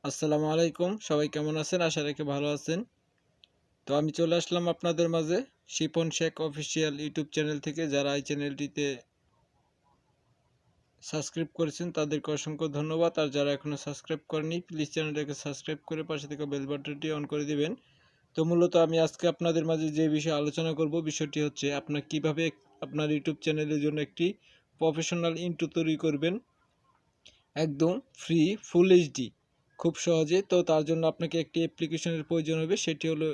আসসালামু আলাইকুম, সবাই কেমন আছেন? আশা রাখি ভালো আছেন। তো আমি চলে আসলাম আপনাদের মাঝে Shipon Sheikh official YouTube channel থেকে। যারা এই চ্যানেলটিতে সাবস্ক্রাইব করেছেন তাদেরকে অসংখ্য ধন্যবাদ। আর যারা এখনো সাবস্ক্রাইব করেনি প্লিজ চ্যানেলটাকে সাবস্ক্রাইব করে পাশে থেকে বেল বাটনটি অন করে দিবেন। তো মূলত আমি আজকে আপনাদের মাঝে যে বিষয়ে আলোচনা করব, বিষয়টি হচ্ছে আপনার কিভাবে আপনার ইউটিউব চ্যানেলের জন্য একটি প্রফেশনাল ইন্ট্রো তৈরি করবেন একদম ফ্রি ফুল এইচডি খুব সহজে। তো তার জন্য আপনাকে একটি অ্যাপ্লিকেশনের প্রয়োজন হবে, সেটি হলো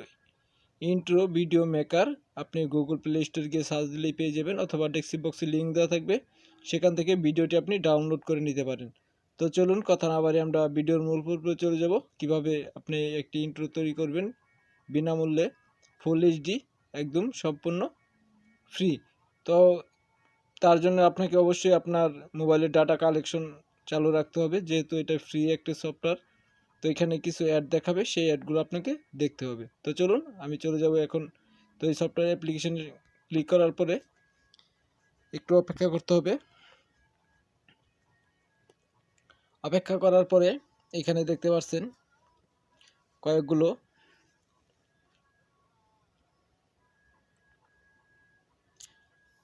ইন্ট্রো ভিডিও মেকার। আপনি গুগল প্লে স্টোরে গিয়ে সার্চ দিলেই পেয়ে যাবেন, অথবা ডেসক্রিপশন বক্সে লিঙ্ক দেওয়া থাকবে, সেখান থেকে ভিডিওটি আপনি ডাউনলোড করে নিতে পারেন। তো চলুন কথা না বাড়িয়ে আমরা ভিডিওর মূল পর্বে চলে যাব, কিভাবে আপনি একটি ইন্ট্রো তৈরি করবেন বিনামূল্যে ফুল এইচডি একদম সম্পূর্ণ ফ্রি। তো তার জন্য আপনাকে অবশ্যই আপনার মোবাইলের ডাটা কালেকশন চালু রাখতে হবে, যেহেতু এটা ফ্রি একটা সফটওয়্যার। তো এখানে কিছু অ্যাড দেখাবে, সেই অ্যাডগুলো আপনাকে দেখতে হবে। তো চলুন আমি চলে যাব এখন। তো এই সফটওয়্যার অ্যাপ্লিকেশনে ক্লিক করার পরে একটু অপেক্ষা করতে হবে। অপেক্ষা করার পরে এখানে দেখতে পাচ্ছেন কয়েকগুলো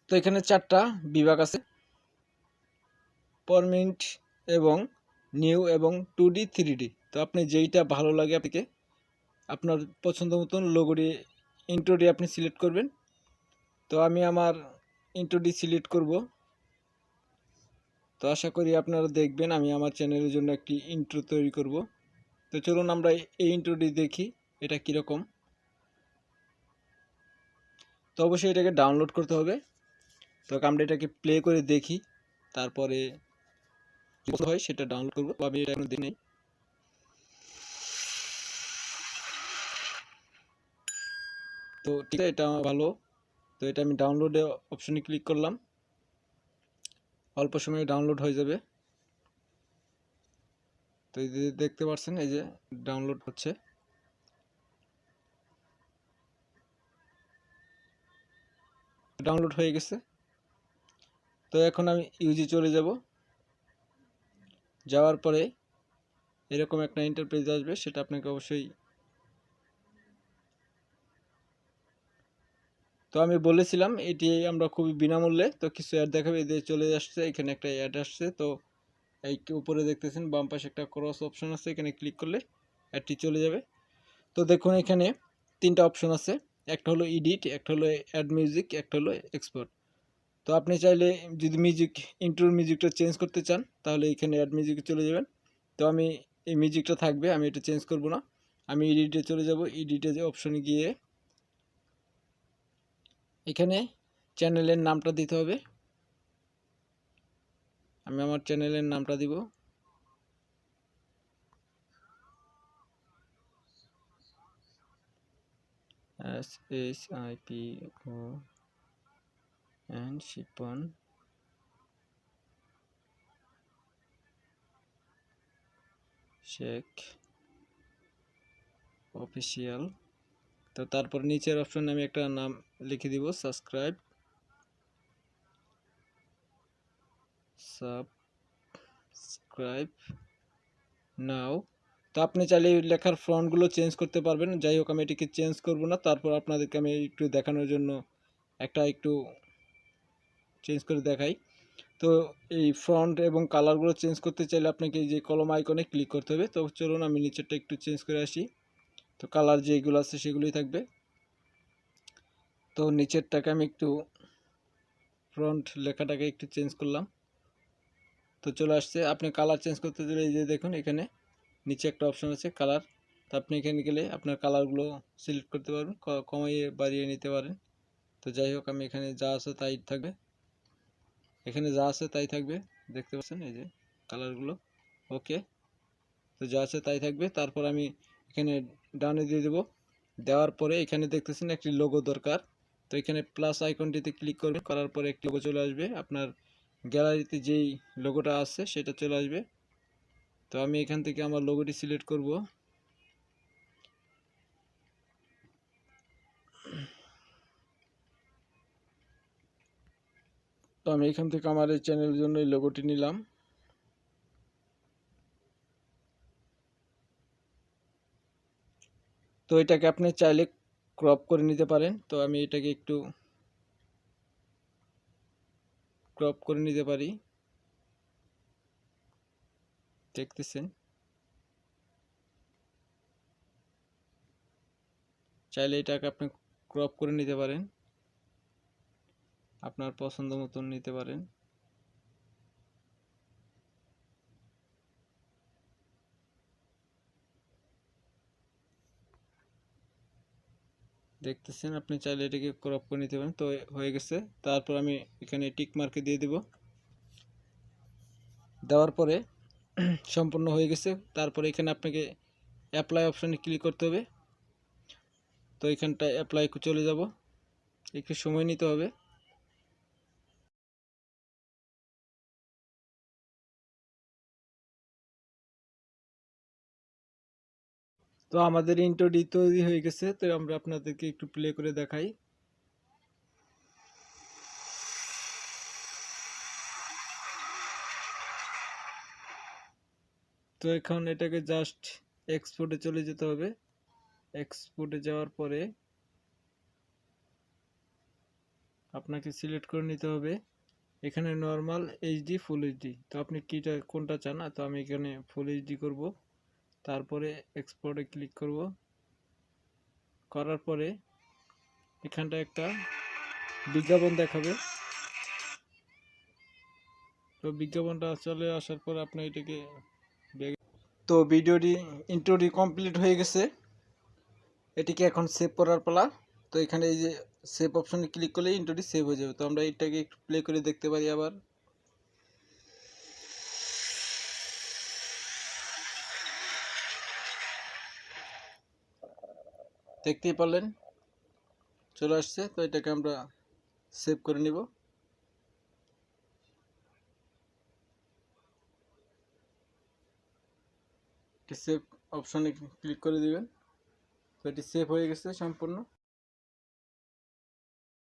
তো এখানে 4টা বিভাগ আছে, পারমানেন্ট এবং নিউ এবং 2D 3D। তো আপনি যেইটা ভালো লাগে আপনাকে আপনার পছন্দ মতন লোগোটি ইন্ট্রোটি আপনি সিলেক্ট করবেন। তো আমি আমার ইন্ট্রোটি সিলেক্ট করব। তো আশা করি আপনারা দেখবেন আমি আমার চ্যানেলের জন্য একটি ইন্ট্রো তৈরি করব। তো চলুন আমরা এই ইন্ট্রোটি দেখি এটা কীরকম। তো অবশ্যই এটাকে ডাউনলোড করতে হবে। তো আমরা এটাকে প্লে করে দেখি, তারপরে হয় সেটা ডাউনলোড করবো। আমি এটা এখন দেখি। তো ঠিক আছে, এটা ভালো। তো এটা আমি ডাউনলোডে অপশনে ক্লিক করলাম, অল্প সময়ে ডাউনলোড হয়ে যাবে। তো এই যে দেখতে পাচ্ছেন, এই যে ডাউনলোড হচ্ছে। ডাউনলোড হয়ে গেছে। তো এখন আমি ইউজে চলে যাব। যাওয়ার পরে এরকম একটা ইন্টারফেস আসবে, সেটা আপনাকে অবশ্যই। তো আমি বলেছিলাম এটি আমরা খুবই বিনামূল্যে। তো কিছু অ্যাড দেখাবে, এদের চলে আসছে, এখানে একটা অ্যাড আসছে। তো এই উপরে দেখতেছেন বাম পাশে একটা ক্রস অপশন আছে, এখানে ক্লিক করলে অ্যাডটি চলে যাবে। তো দেখুন এখানে 3টা অপশন আছে, একটা হলো এডিট, একটা হলো অ্যাড মিউজিক, একটা হলো এক্সপোর্ট। তো আপনি চাইলে যদি ইন্ট্রোর মিউজিকটা চেঞ্জ করতে চান তাহলে এখানে অ্যাড মিউজিকে চলে যাবেন। তো আমি এই মিউজিকটা থাকবে, আমি এটা চেঞ্জ করব না। আমি এডিটে চলে যাব। এডিটে যে অপশনে গিয়ে এখানে চ্যানেলের নামটা দিতে হবে। আমি আমার চ্যানেলের নামটা দিব SHIPON shipon শেখ অফিসিয়াল। তো তারপর নিচের অপশনে আমি একটা নাম লিখে দিব, সাবস্ক্রাইব নাও। তো আপনি চাইলে লেখার ফন্টগুলো চেঞ্জ করতে পারবেন। যাই হোক, আমি এটিকে চেঞ্জ করব না। তারপর আপনাদেরকে আমি একটু দেখানোর জন্য একটু চেঞ্জ করে দেখাই। তো এই ফন্ট এবং কালারগুলো চেঞ্জ করতে চাইলে আপনাকে এই যে কলম আইকনে ক্লিক করতে হবে। তো চলুন আমি নিচেরটা একটু চেঞ্জ করে আসি। তো কালার যেগুলো আছে সেগুলোই থাকবে। তো নিচেরটাকে আমি একটু ফ্রন্ট লেখাটাকে একটু চেঞ্জ করলাম। তো চলে আসছে। আপনি কালার চেঞ্জ করতে চাইলে এই যে দেখুন এখানে নিচে একটা অপশন আছে কালার। তো আপনি এখানে গেলে আপনার কালারগুলো সিলেক্ট করতে পারবেন, কমিয়ে বাড়িয়ে নিতে পারেন। তো যাই হোক, আমি এখানে যা আছে তাই থাকবে, এখানে যা আছে তাই থাকবে। দেখতে পাচ্ছেন এই যে কালারগুলো। ওকে, তো যা আছে তাই থাকবে। তারপর আমি এখানে ডানে দিয়ে দেবো। দেওয়ার পরে এখানে দেখতেছেন একটি লোগো দরকার। তো এখানে প্লাস আইকনটিতে ক্লিক করবেন, করার পরে একটি লোগো চলে আসবে। আপনার গ্যালারিতে যেই লোগোটা আছে সেটা চলে আসবে। তো আমি এখান থেকে আমার লোগোটি সিলেক্ট করব। তো আমি এখান থেকে আমার এই চ্যানেলের জন্য এই লোগোটি নিলাম। তো এটাকে আপনি চাইলে ক্রপ করে নিতে পারেন। তো আমি এটাকে একটু ক্রপ করে নিতে পারি, দেখতেছেন। চাইলে এটাকে আপনি ক্রপ করে নিতে পারেন, আপনার পছন্দ মতন নিতে পারেন। দেখতেছেন, আপনি চাইলে এটাকে ক্রপ করে নিতে পারেন। তো হয়ে গেছে। তারপর আমি এখানে টিক মার্কে দিয়ে দিব। দেওয়ার পরে সম্পূর্ণ হয়ে গেছে। তারপরে এখানে আপনাকে অ্যাপ্লাই অপশানে ক্লিক করতে হবে। তো এখানটায় অ্যাপ্লাই চলে যাব, একটু সময় নিতে হবে। তো আমাদের ইন্ট্রোডি তৈরি হয়ে গেছে। তো আমরা আপনাদেরকে একটু প্লে করে দেখাই। তো এখন এটাকে জাস্ট এক্সপোর্টে চলে যেতে হবে। এক্সপোর্টে যাওয়ার পরে আপনাকে সিলেক্ট করে নিতে হবে এখানে নর্মাল, এইচডি, ফুল এইচডি। তো আপনি কোনটা চান? তো আমি এখানে ফুল এইচডি করব। তারপরে এক্সপোর্টে ক্লিক করব। করার পরে এখানটা একটা বিজ্ঞাপন দেখাবে। তো বিজ্ঞাপনটা চলে আসার পর আপনি এটাকে তো ভিডিওটি ইন্ট্রোটি কমপ্লিট হয়ে গেছে। এটিকে এখন সেভ করার পালা। তো এখানে এই যে সেভ অপশনে ক্লিক করলে ইন্ট্রোটি সেভ হয়ে যাবে। তো আমরা এটাকে একটু প্লে করে দেখতে পারি আবার। দেখতেই পারলেন চলে আসছে। তো এটাকে আমরা সেভ করে নিব। সেভ অপশনে ক্লিক করে দিবেন। তো এটি সেভ হয়ে গেছে সম্পূর্ণ।